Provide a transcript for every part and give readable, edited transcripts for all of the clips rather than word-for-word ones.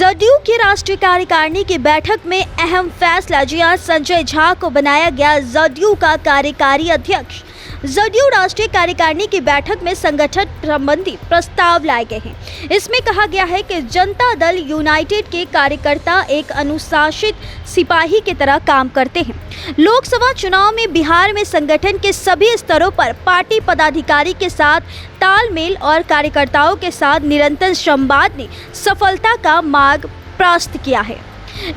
जदयू की राष्ट्रीय कार्यकारिणी की बैठक में अहम फैसला जहां संजय झा को बनाया गया जदयू का कार्यकारी अध्यक्ष। जदयू राष्ट्रीय कार्यकारिणी की बैठक में संगठन संबंधी प्रस्ताव लाए गए हैं। इसमें कहा गया है कि जनता दल यूनाइटेड के कार्यकर्ता एक अनुशासित सिपाही की तरह काम करते हैं। लोकसभा चुनाव में बिहार में संगठन के सभी स्तरों पर पार्टी पदाधिकारी के साथ तालमेल और कार्यकर्ताओं के साथ निरंतर संवाद ने सफलता का मार्ग प्रशस्त किया है।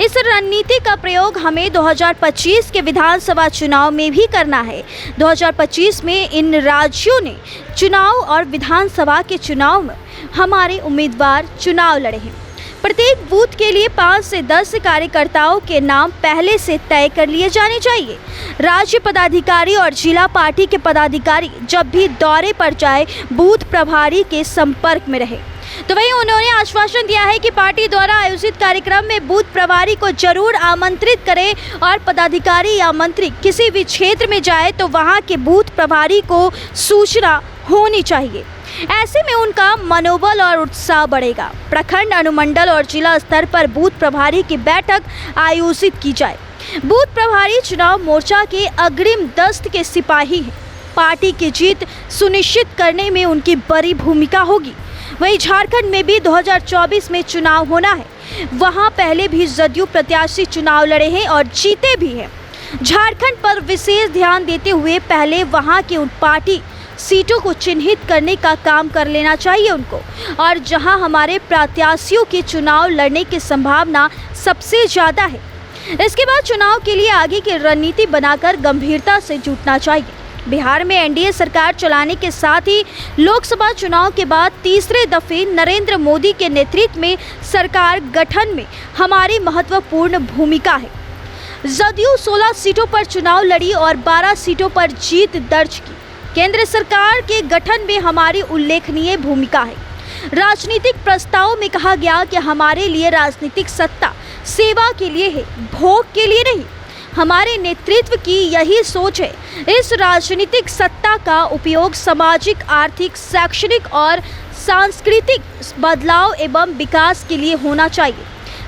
इस रणनीति का प्रयोग हमें 2025 के विधानसभा चुनाव में भी करना है। 2025 में इन राज्यों ने चुनाव और विधानसभा के चुनाव में हमारे उम्मीदवार चुनाव लड़े हैं। प्रत्येक बूथ के लिए 5 से 10 कार्यकर्ताओं के नाम पहले से तय कर लिए जाने चाहिए। राज्य पदाधिकारी और जिला पार्टी के पदाधिकारी जब भी दौरे पर जाए बूथ प्रभारी के संपर्क में रहे। तो वहीं उन्होंने आश्वासन दिया है कि पार्टी द्वारा आयोजित कार्यक्रम में बूथ प्रभारी को जरूर आमंत्रित करें और पदाधिकारी या मंत्री किसी भी क्षेत्र में जाए तो वहां के बूथ प्रभारी को सूचना होनी चाहिए। ऐसे में उनका मनोबल और उत्साह बढ़ेगा। प्रखंड, अनुमंडल और जिला स्तर पर बूथ प्रभारी की बैठक आयोजित की जाए। बूथ प्रभारी चुनाव मोर्चा के अग्रिम दस्त के सिपाही हैं। पार्टी की जीत सुनिश्चित करने में उनकी बड़ी भूमिका होगी। वहीं झारखंड में भी 2024 में चुनाव होना है। वहां पहले भी जदयू प्रत्याशी चुनाव लड़े हैं और जीते भी हैं। झारखंड पर विशेष ध्यान देते हुए पहले वहां की उन पार्टी सीटों को चिन्हित करने का काम कर लेना चाहिए उनको, और जहां हमारे प्रत्याशियों के चुनाव लड़ने की संभावना सबसे ज़्यादा है। इसके बाद चुनाव के लिए आगे की रणनीति बनाकर गंभीरता से जुटना चाहिए। बिहार में एनडीए सरकार चलाने के साथ ही लोकसभा चुनाव के बाद तीसरे दफे नरेंद्र मोदी के नेतृत्व में सरकार गठन में हमारी महत्वपूर्ण भूमिका है। जदयू 16 सीटों पर चुनाव लड़ी और 12 सीटों पर जीत दर्ज की। केंद्र सरकार के गठन में हमारी उल्लेखनीय भूमिका है। राजनीतिक प्रस्ताव में कहा गया कि हमारे लिए राजनीतिक सत्ता सेवा के लिए है, भोग के लिए नहीं। हमारे नेतृत्व की यही सोच है। इस राजनीतिक सत्ता का उपयोग सामाजिक, आर्थिक, शैक्षणिक और सांस्कृतिक बदलाव एवं विकास के लिए होना चाहिए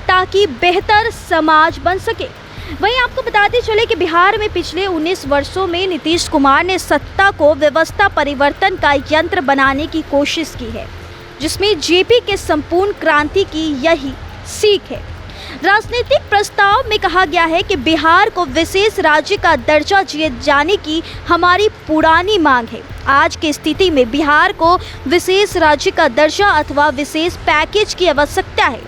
ताकि बेहतर समाज बन सके। वहीं आपको बताते चले कि बिहार में पिछले 19 वर्षों में नीतीश कुमार ने सत्ता को व्यवस्था परिवर्तन का यंत्र बनाने की कोशिश की है, जिसमें जेपी के संपूर्ण क्रांति की यही सीख है। राजनीतिक प्रस्ताव में कहा गया है कि बिहार को विशेष राज्य का दर्जा दिए जाने की हमारी पुरानी मांग है। आज की स्थिति में बिहार को विशेष राज्य का दर्जा अथवा विशेष पैकेज की आवश्यकता है,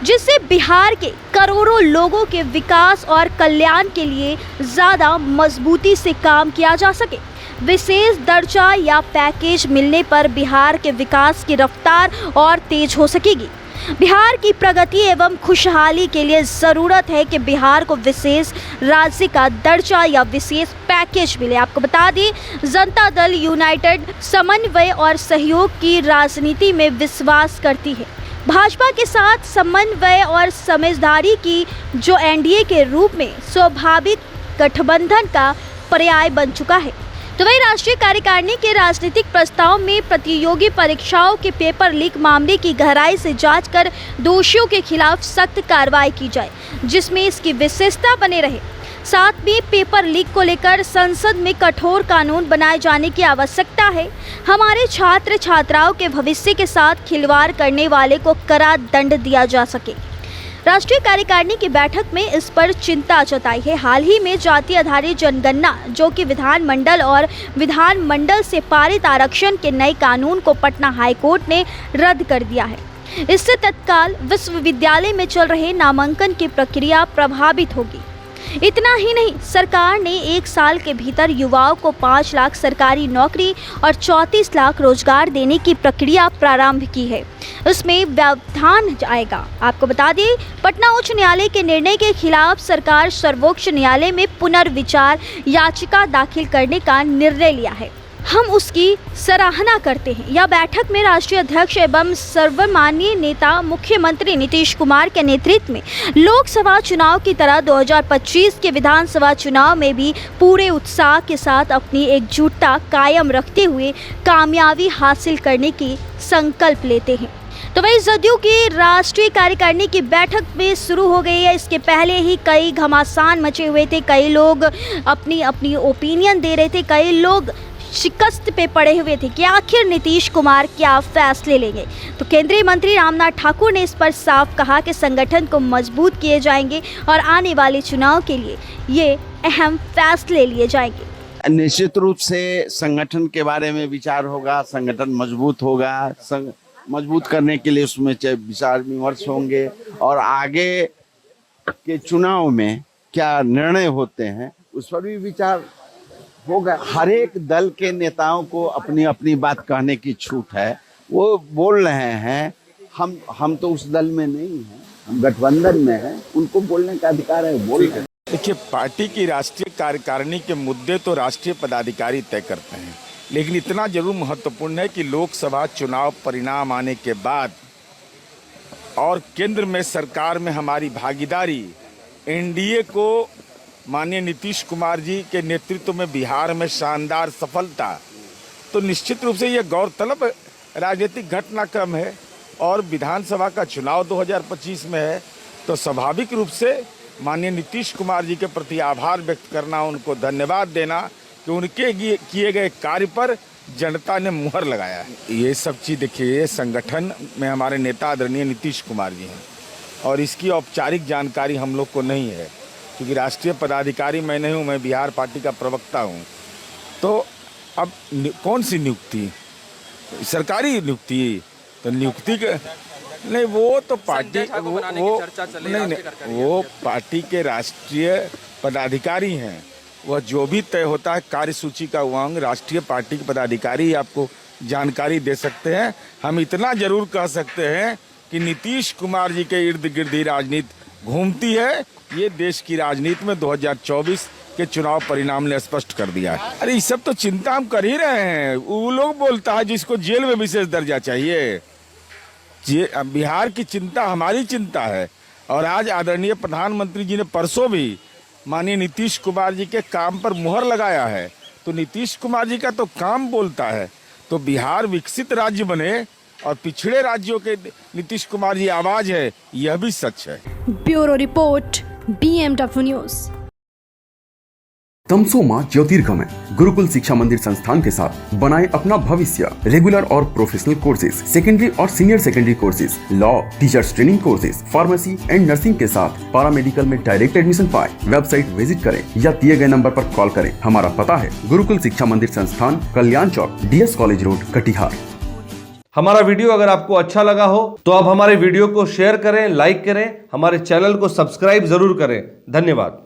जिससे बिहार के करोड़ों लोगों के विकास और कल्याण के लिए ज़्यादा मजबूती से काम किया जा सके। विशेष दर्जा या पैकेज मिलने पर बिहार के विकास की रफ्तार और तेज हो सकेगी। बिहार की प्रगति एवं खुशहाली के लिए ज़रूरत है कि बिहार को विशेष राज्य का दर्जा या विशेष पैकेज मिले। आपको बता दें, जनता दल यूनाइटेड समन्वय और सहयोग की राजनीति में विश्वास करती है। भाजपा के साथ समन्वय और समझदारी की जो एनडीए के रूप में स्वाभाविक गठबंधन का पर्याय बन चुका है। तो वही राष्ट्रीय कार्यकारिणी के राजनीतिक प्रस्ताव में प्रतियोगी परीक्षाओं के पेपर लीक मामले की गहराई से जांच कर दोषियों के खिलाफ सख्त कार्रवाई की जाए, जिसमें इसकी विशेषता बने रहे। साथ में पेपर लीक को लेकर संसद में कठोर कानून बनाए जाने की आवश्यकता है। हमारे छात्र छात्राओं के भविष्य के साथ खिलवाड़ करने वाले को कड़ा दंड दिया जा सके। राष्ट्रीय कार्यकारिणी की बैठक में इस पर चिंता जताई है। हाल ही में जाति आधारित जनगणना, जो कि विधानमंडल और विधानमंडल से पारित आरक्षण के नए कानून को पटना हाईकोर्ट ने रद्द कर दिया है। इससे तत्काल विश्वविद्यालय में चल रहे नामांकन की प्रक्रिया प्रभावित होगी। इतना ही नहीं, सरकार ने 1 साल के भीतर युवाओं को 5 लाख सरकारी नौकरी और 34 लाख रोजगार देने की प्रक्रिया प्रारंभ की है। इसमें व्यवधान आएगा। आपको बता दें, पटना उच्च न्यायालय के निर्णय के खिलाफ सरकार सर्वोच्च न्यायालय में पुनर्विचार याचिका दाखिल करने का निर्णय लिया है। हम उसकी सराहना करते हैं। यह बैठक में राष्ट्रीय अध्यक्ष एवं सर्वमान्य नेता मुख्यमंत्री नीतीश कुमार के नेतृत्व में लोकसभा चुनाव की तरह 2025 के विधानसभा चुनाव में भी पूरे उत्साह के साथ अपनी एकजुटता कायम रखते हुए कामयाबी हासिल करने की संकल्प लेते हैं। तो वही जदयू की राष्ट्रीय कार्यकारिणी की बैठक भी शुरू हो गई है। इसके पहले ही कई घमासान मचे हुए थे, कई लोग अपनी अपनी ओपिनियन दे रहे थे, कई लोग शिकस्त पे पड़े हुए थे कि आखिर नीतीश कुमार क्या फैसले लेंगे। तो केंद्रीय मंत्री रामनाथ ठाकुर ने इस पर साफ कहा कि संगठन को मजबूत किए जाएंगे और आने वाले चुनाव के लिए ये अहम फैसले लिए जाएंगे। निश्चित रूप से संगठन के बारे में विचार होगा, संगठन मजबूत होगा, मजबूत करने के लिए उसमें विचार विमर्श होंगे और आगे के चुनाव में क्या निर्णय होते हैं उस पर भी विचार होगा। हर एक दल के नेताओं को अपनी अपनी बात कहने की छूट है। वो बोल रहे हैं, हम तो उस दल में नहीं हैं, हम गठबंधन में हैं, उनको बोलने का अधिकार है, बोल रहे हैं। देखिए, पार्टी की राष्ट्रीय कार्यकारिणी के मुद्दे तो राष्ट्रीय पदाधिकारी तय करते हैं, लेकिन इतना जरूर महत्वपूर्ण है कि लोकसभा चुनाव परिणाम आने के बाद और केंद्र में सरकार में हमारी भागीदारी, एनडीए को माननीय नीतीश कुमार जी के नेतृत्व में बिहार में शानदार सफलता, तो निश्चित रूप से यह गौरतलब राजनीतिक घटनाक्रम है और विधानसभा का चुनाव 2025 में है। तो स्वाभाविक रूप से माननीय नीतीश कुमार जी के प्रति आभार व्यक्त करना, उनको धन्यवाद देना कि उनके किए गए कार्य पर जनता ने मुहर लगाया है। ये सब चीज़ देखिए, संगठन में हमारे नेता आदरणीय नीतीश कुमार जी हैं और इसकी औपचारिक जानकारी हम लोग को नहीं है, क्योंकि राष्ट्रीय पदाधिकारी मैं नहीं हूँ, मैं बिहार पार्टी का प्रवक्ता हूँ। तो अब कौन सी नियुक्ति, सरकारी नियुक्ति, तो नियुक्ति के नहीं, वो तो पार्टी वो पार्टी के राष्ट्रीय पदाधिकारी हैं। वह जो भी तय होता है कार्यसूची का उमंग राष्ट्रीय पार्टी के पदाधिकारी आपको जानकारी दे सकते हैं। हम इतना जरूर कह सकते हैं कि नीतीश कुमार जी के इर्द गिर्द ही राजनीति घूमती है। ये देश की राजनीति में 2024 के चुनाव परिणाम ने स्पष्ट कर दिया है। अरे ये सब तो चिंता हम कर ही रहे हैं। वो लोग बोलता है जिसको जेल में विशेष दर्जा चाहिए। बिहार की चिंता हमारी चिंता है और आज आदरणीय प्रधानमंत्री जी ने परसों भी माननीय नीतीश कुमार जी के काम पर मुहर लगाया है। तो नीतीश कुमार जी का तो काम बोलता है। तो बिहार विकसित राज्य बने और पिछड़े राज्यों के नीतीश कुमार जी आवाज है, यह भी सच है। Bureau report, BMW news. तमसोमा ज्योतिर्गमय गुरुकुल शिक्षा मंदिर संस्थान के साथ बनाए अपना भविष्य। रेगुलर और प्रोफेशनल कोर्सेज, सेकेंडरी और senior secondary courses, law, teachers training courses, pharmacy and nursing के साथ पैरामेडिकल में डायरेक्ट एडमिशन पाए। वेबसाइट विजिट करें या दिए गए नंबर पर कॉल करें। हमारा पता है गुरुकुल शिक्षा मंदिर संस्थान, कल्याण चौक, DS कॉलेज रोड, कटिहार। हमारा वीडियो अगर आपको अच्छा लगा हो तो आप हमारे वीडियो को शेयर करें, लाइक करें, हमारे चैनल को सब्सक्राइब जरूर करें। धन्यवाद।